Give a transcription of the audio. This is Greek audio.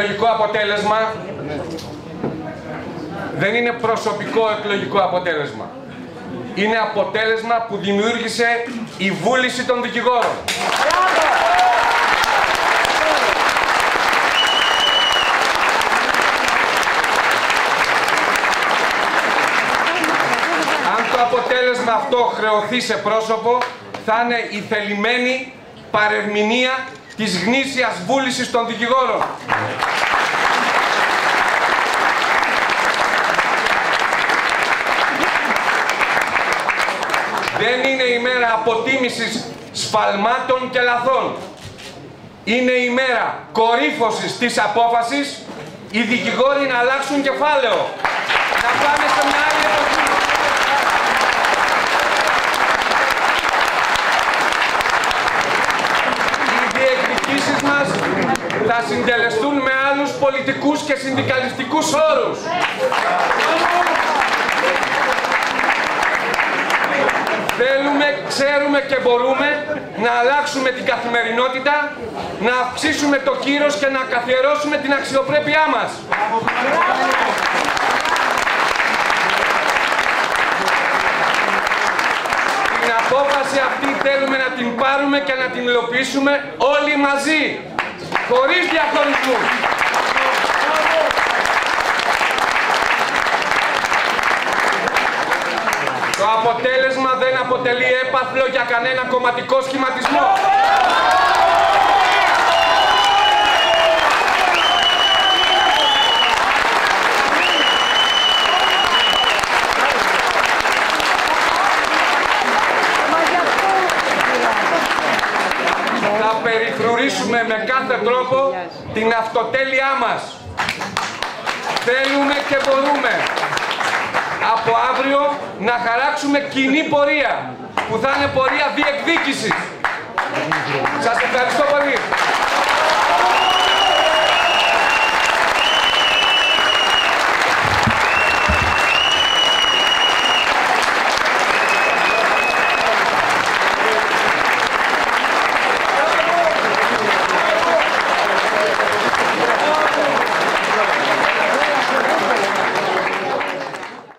εκλογικό αποτέλεσμα δεν είναι προσωπικό εκλογικό αποτέλεσμα. Είναι αποτέλεσμα που δημιούργησε η βούληση των δικηγόρων. Αν το αποτέλεσμα αυτό χρεωθεί σε πρόσωπο, θα είναι η θελημένη παρερμηνία της γνήσιας βούλησης των δικηγόρων. Δεν είναι ημέρα αποτίμησης σφαλμάτων και λαθών. Είναι ημέρα κορύφωσης της απόφασης οι δικηγόροι να αλλάξουν κεφάλαιο. Να πάμε σε μια άλλη εποχή. Οι διεκδικήσεις μας θα συντελεστούν με άλλους πολιτικούς και συνδικαλιστικούς όρους. Θέλουμε, ξέρουμε και μπορούμε να αλλάξουμε την καθημερινότητα, να αυξήσουμε το κύρος και να καθιερώσουμε την αξιοπρέπειά μας. Την απόφαση αυτή θέλουμε να την πάρουμε και να την υλοποιήσουμε όλοι μαζί, χωρίς διαχωρισμούς. Το αποτέλεσμα δεν αποτελεί έπαθλο για κανένα κομματικό σχηματισμό. Θα περιφρουρήσουμε με κάθε τρόπο την αυτοτέλειά μας. Θέλουμε και μπορούμε από αύριο να χαράξουμε κοινή πορεία, που θα είναι πορεία διεκδίκησης. Σας ευχαριστώ πολύ.